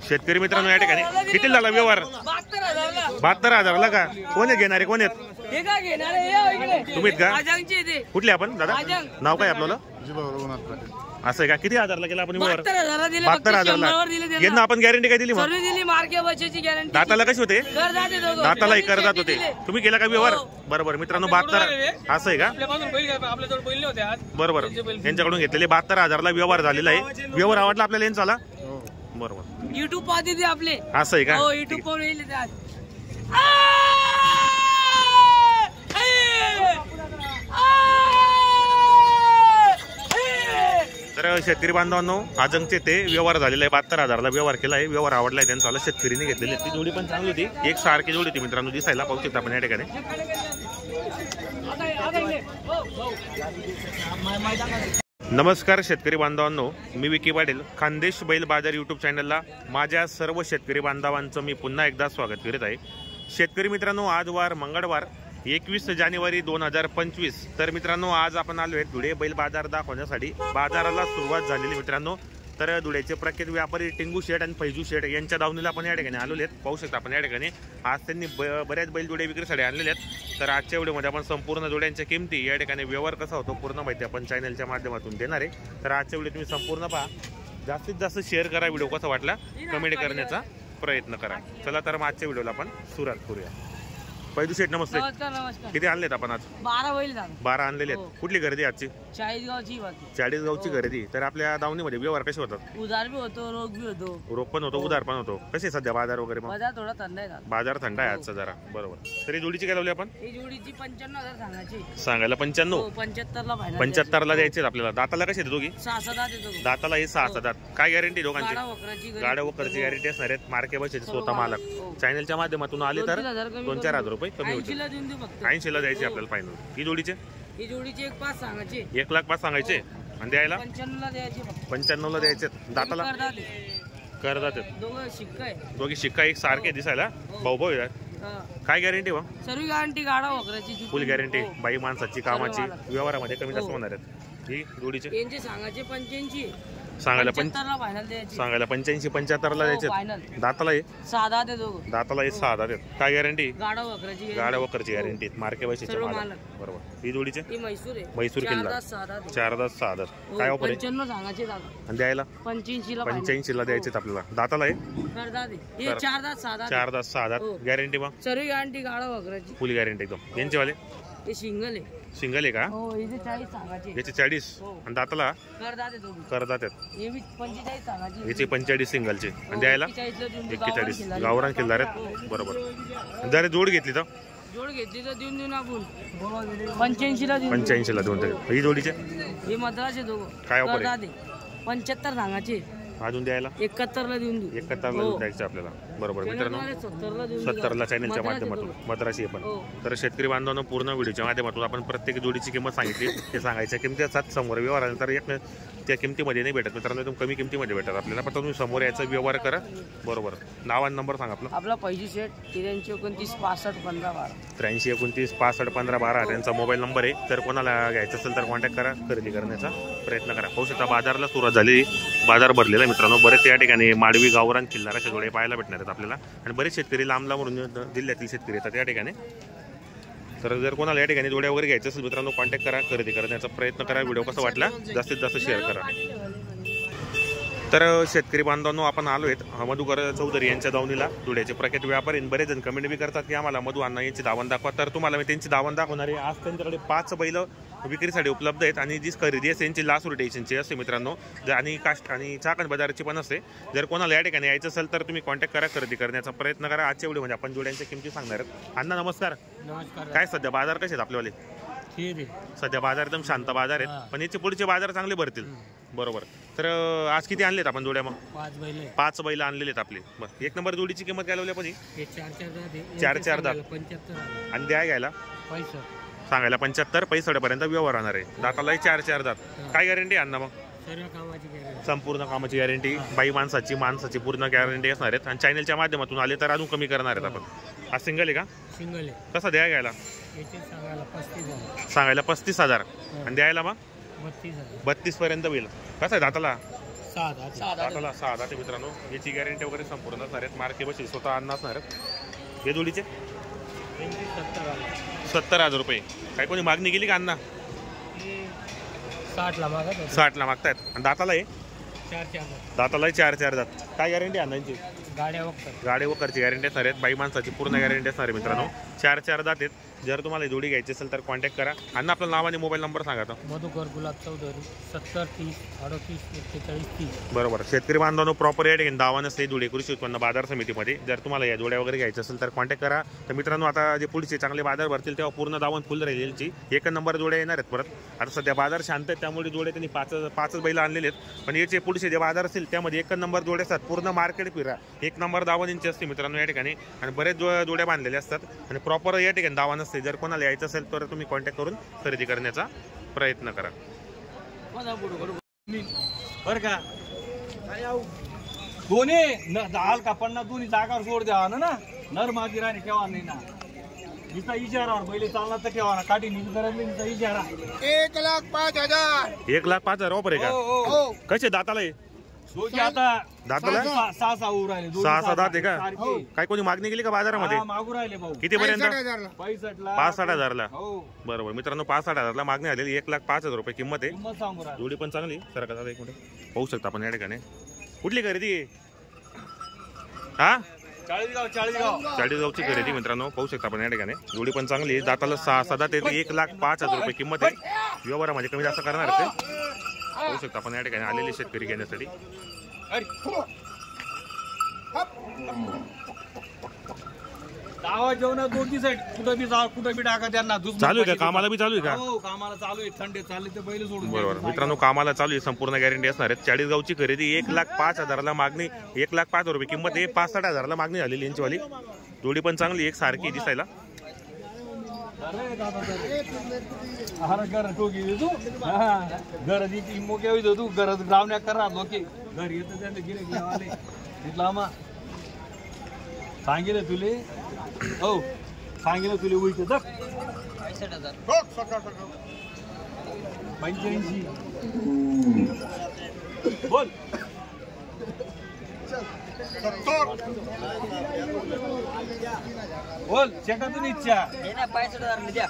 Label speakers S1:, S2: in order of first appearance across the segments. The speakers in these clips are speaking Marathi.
S1: शेतकरी मित्रांनो या ठिकाणी किती झाला व्यवहार? 72,000ला का? कोण आहे घेणारे? कोण आहेत तुम्हीत का? कुठले आपण दादा? नाव काय आपल्याला? असं आहे का? किती हजारला केला आपण व्यवहार? 72,000ला. यांना आपण गॅरंटी काय दिली? दाताला कशी होते? दाताला करदात होते. तुम्ही केला का व्यवहार? बरोबर मित्रांनो 72. असं आहे का? बरोबर यांच्याकडून घेतलेले 72,000ला व्यवहार झालेला आहे. व्यवहार आवडला आपल्याला यांचा? बरोबर
S2: युट्यूब पाहते ते आपले.
S1: असं आहे का?
S2: युट्यूब पाहून
S1: तर शेतकरी बांधवांनो आजंगचे ते व्यवहार झालेला आहे. 72,000ला व्यवहार केला आहे. व्यवहार आवडलाय त्यांचा. शेतकरीने घेतलेली ती जोडी पण चांगली होती. एक सारखी जोडी होती मित्रांनो. दिसायला पाहू शकता आपण या ठिकाणी. नमस्कार शेतकरी बांधवांनो, मी विकी पाटील. खानदेश बैल बाजार यूट्यूब चॅनलला माझ्या सर्व शेतकरी बांधवांचं मी पुन्हा एकदा स्वागत करीत आहे. शेतकरी मित्रांनो आज वार मंगळवार 21 जानेवारी 2025. तर मित्रांनो आज आपण आलो आहे धुळे बैल बाजार दाखवण्यासाठी. बाजाराला सुरुवात झालेली मित्रांनो. तर धुळ्याचे प्रख्यात व्यापारी टिंगू शेठ आणि फैजू शेठ यांच्या दावणीला आपण या ठिकाणी आलेले आहेत. पाहू शकता आपण या ठिकाणी आज त्यांनी बऱ्याच बैल जोडे विक्रीसाठी आणलेले आहेत. तर आजच्या व्हिडिओमध्ये आपण संपूर्ण जोड्यांच्या किमती, या ठिकाणी व्यवहार कसा होतो पूर्ण माहिती आपण चॅनलच्या माध्यमातून देणार आहे. तर आजच्या व्हिडिओ तुम्ही संपूर्ण पहा. जास्तीत जास्त शेअर करा. व्हिडिओ कसा वाटला कमेंट करण्याचा प्रयत्न करा. चला तर मग आजच्या व्हिडिओला आपण सुरुवात करूया. पैदू शेठ नमस्ते.
S2: नमस्कार.
S1: किती आणलेत आपण आज?
S2: 12 बैल.
S1: 12 आणलेले आहेत. कुठली खरेदी आजची?
S2: 40 गावची.
S1: 40 गावची खरेदी. तर आपल्या दावणीमध्ये व्यवहार कसे होतात?
S2: उधार बी होतो, रोग बी होतो.
S1: रोग पण होतो, उधार पण होतो. कसे सध्या बाजार वगैरे?
S2: बाजार थोडा थंड आहे.
S1: बाजार थंड आहे आजचा जरा. बरोबर. तरी जोडीची काय लावली आपण?
S2: ही जोडीची 95,000 सांगायची.
S1: सांगायला 95.
S2: 75ला फायनल.
S1: 75ला द्यायचे आपल्याला. दाताला कसे दोघी?
S2: 6 दात येतो.
S1: दाताला हे 6 दात. काय गॅरंटी दोघांची? गाड्या वकरची गॅरंटी असणार आहेत. मार्के बसेचे स्वतः मालक. चॅनलच्या माध्यमातून आले तर 2-4 रुपये कमी होतील. 80ला द्यायचे आपल्याला फायनल. ही जोडीचे?
S2: ही जोडीचे 1,05,000 सांगायचे.
S1: 1,05,000 सांगायचे. आणि द्यायला
S2: 95ला द्यायचे.
S1: 95ला द्यायचे. दाताला करदात दोघी शिक्का एक सारखे दिसायला भाऊ भाऊ आहेत. काय गॅरंटी वा?
S2: सर्व गॅरंटी. गाडा वगैरेची
S1: फुल गॅरंटी. बाई माणसाची कामाची व्यवहारामध्ये कमी जास्त होणार आहेत. ही जोडीचे
S2: यांचे सांगायचे 85.
S1: सांगायला
S2: 85
S1: 75ला द्यायचे. दाताला हे
S2: 6 दात आहे दोघं.
S1: दाताला हे 6 दात आहेत. काय गॅरंटी?
S2: गाडा वगैरेची
S1: गॅरंटी. मार्के बशीचे मालक. बरोबर. ही जोडीचे?
S2: म्हैसूर आहे.
S1: म्हैसूर किल्ला 4 दात 6 दात. काय ऑफर आहे?
S2: 95 सांगायचे दादा.
S1: आणि द्यायला
S2: 85ला
S1: द्यायचे आपल्याला. दाताला हे
S2: 4 दात 6 दात.
S1: 4 दात 6 दात. गॅरंटी मग?
S2: सर्व गॅरंटी. गाडा वगैरेची
S1: फुल गॅरंटी एकदम. यांचे वाले
S2: हे सिंगल आहे.
S1: सिंगल आहे का?
S2: हो. याचे 40 सांगायचे.
S1: याचे 40. आणि दाताला करदात आहेत.
S2: हे 45 सांगायचे.
S1: याचे 45 सिंगलचे. आणि द्यायला 41 गावरान किल्लार आहेत. बरोबर. जरा जोड घेतली तर
S2: जोड घेतली तर देऊन आपण 85ला
S1: देऊन. ही जोडीचे?
S2: हे मद्रास दोघं.
S1: काय ऑफर आहे?
S2: 75 सांगायचे.
S1: अजून द्यायला
S2: 71ला देऊन देऊ.
S1: 71ला देऊन द्यायचं आपल्याला. बरोबर मित्रांनो. 70ला चॅनलच्या माध्यमातून मद्रासी पण. तर शेतकरी बांधवांनो पूर्ण व्हिडिओच्या माध्यमातून आपण प्रत्येक जोडीची किंमत सांगितली. ते सांगायच्या किमती असतात. समोर व्यवहार आल्यानंतर एक त्या किमतीमध्ये नाही भेटत मित्रांनो. एकदम कमी किमतीमध्ये भेटतात आपल्याला. पण तुम्ही समोर याचा व्यवहार करा. बरोबर. नाव आणि नंबर सांगा
S2: आपला पैसे शेट 83 29 65 15 12.
S1: 83 29 65 15 12 त्यांचा मोबाईल नंबर आहे. तर कोणाला घ्यायचं असेल तर कॉन्टॅक्ट करा. खरेदी करण्याचा प्रयत्न करा. पाहू शकता बाजाराला सुरुवात झाली. बाजार भरलेला मित्रांनो. बरेच या ठिकाणी माडवी गावरान खिल्लार अशा जोडे पाहायला भेटणार आहेत आपल्याला. आणि बरेच शेतकरी लांब लांबून जिल्ह्यातील शेतकरी येतात या ठिकाणी. तर जर कोणाला या ठिकाणी जोड्या वगैरे घ्यायचं असेल मित्रांनो कॉन्टॅक्ट करा. खरेदी करण्याचा प्रयत्न करा. व्हिडिओ कसा वाटला जास्तीत जास्त शेअर करा. तर शेतकरी बांधवांनो आपण आलो आहेत मधुकर चौधरी यांच्या दावणीला. धुळ्याचे प्रख्यात व्यापारी. बरेच जण कमेंट बी करतात की आम्हाला मधु अण्णा यांची दावण दाखवा. तर तुम्हाला मी त्यांची दावण दाखवणार आहे. आज त्यांच्याकडे 5 बैल विक्रीसाठी उपलब्ध आहेत. आणि जी खरेदी असते यांची लास्ट रोटेशनची असते मित्रांनो. आणि कास्ट आणि चाकण बाजाराची पण असते. जर कोणाला या ठिकाणी यायचं असेल तर तुम्ही कॉन्टॅक्ट करा. खरेदी करण्याचा प्रयत्न करा. आजच्या व्हिडिओमध्ये आपण जोड्यांच्या किमती सांगणार आहेत. अण्णा नमस्कार. काय सध्या बाजार कसे आहेत आपल्यावाले? सध्या बाजार एकदम शांत बाजार आहेत. पण याचे पुढचे बाजार चांगले भरतील. बरोबर. तर आज किती आणलेत आपण जोड्या? मग 5 बैल आणलेले आहेत आपले. बरं. एक नंबर जोडीची किंमत काय लावली आपण? 4 दात. आणि द्या घ्यायला सांगायला 75 पैसड्यापर्यंत व्यवहार राहणार आहे. दातालाही 4 दात. काय गॅरंटी अण्णा मग? संपूर्ण कामाची गॅरंटी. बाई माणसाची पूर्ण गॅरंटी असणार आहेत. आणि चॅनलच्या माध्यमातून आले तर अजून कमी करणार आहेत आपण. हा सिंगल आहे का?
S2: सिंगल आहे.
S1: कसा द्या घ्यायला? सांगायला 35,000. आणि द्यायला मग 32 पर्यंत होईल. कसं आहे दाताला? दाताला 6 दाते मित्रांनो. याची गॅरंटी वगैरे संपूर्ण असणार आहेत. मार्के बशी स्वतः अन्न असणार आहेत. हे जोडीचे 70,000 रुपये. काय कोणी मागणी केली का अण्णा? 60ला मागतायत. आणि दाताला आहे दाताला 4 दात. काय गॅरंटी अण्णांची? गाडी वगैरेची गॅरंटी असणार आहेत. बाई माणसाची पूर्ण गॅरंटी असणार आहे मित्रांनो. 4 दात आहेत. जर तुम्हाला जोडी घ्यायची असेल तर कॉन्टॅक्ट करा. अण्णा आपलं नाव आणि मोबाईल नंबर सांगा.
S2: मधुकर गुलाब चौधरी 70 30 38 41 30.
S1: बरोबर. शेतकरी बांधवांनो प्रॉपर या ठिकाणी दावा नसते जोडी कृषी उत्पन्न बाजार समितीमध्ये. जर तुम्हाला या जोड्या वगैरे घ्यायचं असेल तर कॉन्टॅक्ट करा. तर मित्रांनो आता जे पुढचे चांगले बाजार भरतील तेव्हा पूर्ण दावण फुल राहिलेली 1 नंबर जोड्या येणार आहेत परत. आता सध्या बाजार शांत आहेत त्यामुळे जोड्या त्यांनी 5 बैल आणलेले आहेत. पण याचे पुढचे जे बाजार असतील त्यामध्ये 1 नंबर जोडे असतात. पूर्ण मार्केट फिरा 1 नंबर दावण यांची असते मित्रांनो या ठिकाणी. आणि बरेच जोड्या बांधलेल्या असतात आणि प्रॉपर या ठिकाणी दावा नसते. जर कोणाला यायचं असेल तर तुम्ही कॉन्टॅक्ट करून खरेदी करण्याचा प्रयत्न करा.
S3: बर का दोन्ही दाल कापडना दोन्ही जागावर सोड द्यावा ना नर मादी राणी केव्हा नाही ना. नुसता इशारावर पहिले चालला तर केव्हा ना काठी नुसता इशारा.
S4: 1,05,000.
S1: 1,05,000 ऑफर आहे का? कसे दाताला आहे?
S3: दोघी आता
S1: दाताला
S3: 6 उर राहिले.
S1: 6 दात आहे का? काय कोणी मागणी केली का बाजारामध्ये?
S3: मागू राहिले भाऊ.
S1: किती पर्यंत?
S3: 65ला
S1: 65,000ला.
S3: हो
S1: बरोबर मित्रांनो 65,000ला मागणी आलेली. 1,05,000 रुपये किंमत आहे.
S3: किंमत सांगू राहिले.
S1: जोडी पण चांगली. सर का एक मिनिट पाहू शकता आपण या ठिकाणी. कुठली खरेदी आहे? हा
S3: चाळीसगाव
S1: चाळीसगावची खरेदी मित्रांनो पाहू शकता आपण या ठिकाणी. जोडी पण चांगली आहे. दाताला 6 दात येते. 1,05,000 रुपये किंमत आहे. व्यवहारामध्ये कमी जास्त करणार आहे ते पाहू शकता आपण या ठिकाणी आलेले शेतकरी घेण्यासाठी.
S3: दावा जेवण दोघी साईड कुठं बी टाका त्यांना.
S1: चालू आहे का? कामाला बी चालू आहे का?
S3: हो कामाला चालू आहे. थंडे चालले ते पहिले सोडून.
S1: बरोबर मित्रांनो कामाला चालू आहे. संपूर्ण गॅरंटी असणार आहे. 40 गावची खरेदी. 1,05,000ला मागणी. 1,05,000 रुपये किंमत आहे. 65,000ला मागणी झालेली यांची वाली. जोडी पण चांगली एक सारखी दिसायला.
S3: घराची मोक्या होईल तू घरात लावण्या करा लोके घर येत त्यांना गिरे घेवाले तिथला मा सांगितलं तुले. हो सांगितलं तुले उलट
S2: 65,000.
S3: 85 बोल. बोल शेतातून इच्छा
S2: 65,000 द्या.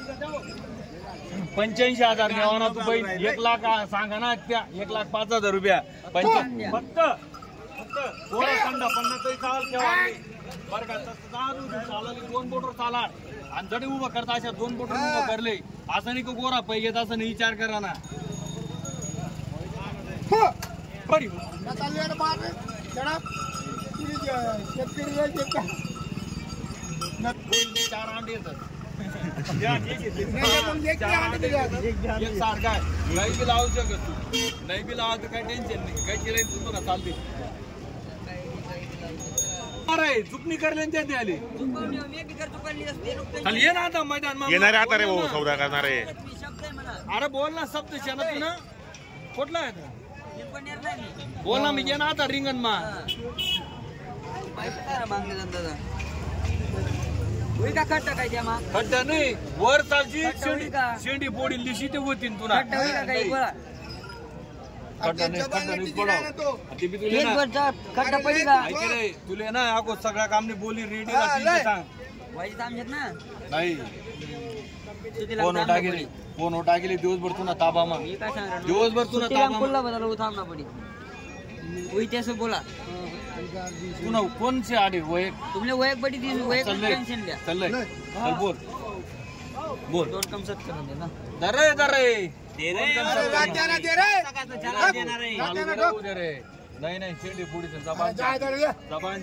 S3: 85,000 घ्यावा ना तू बैल. 1 लाख सांगा ना त्या. 1,05,000 रुपया. फक्त थोडा थंड 50 तरी चाल केव्हा बरं का. चालली 2 बोटर चाला आणि जडी उभं करता अशा 2 बोटर उभं करले असं नाही का गोरा पै घेत असं नाही विचार करा ना. बरी चार अंडे येतात. एक सारखा नाही बी लावू शकत तू. नाही बी लावा तर काही टेन्शन नाही. काही केलं तू बघा चालते. अरे चुकणी करले ते आली. ये ना आता मैदान
S1: येणारे आता रे भाऊ सौदा करणारे.
S3: अरे बोल ना शब्द शेणा तू ना कुठला आहे बोल ना. मी ये ना आता रिंगण मा खड्डा नाही वर चालची शेंडी पोडी लिशी ते होती तुला. तुले ना अगो सगळ्या कामने बोली रेडी सांग नाही. फोन ओटा गेली दिवसभर तू ना ताबा मग दिवसभर तू ना ताबा
S2: बोला
S3: पुन्हा कोणचे आडे वैयक
S2: तुमले वैयक बडी दी वैयक टेन्शन द्या.
S3: चल बोल बोल.
S2: 2 कम 7 करून दे ना.
S3: दरे नाही नाही शेंडी पुढे जबान
S4: जबान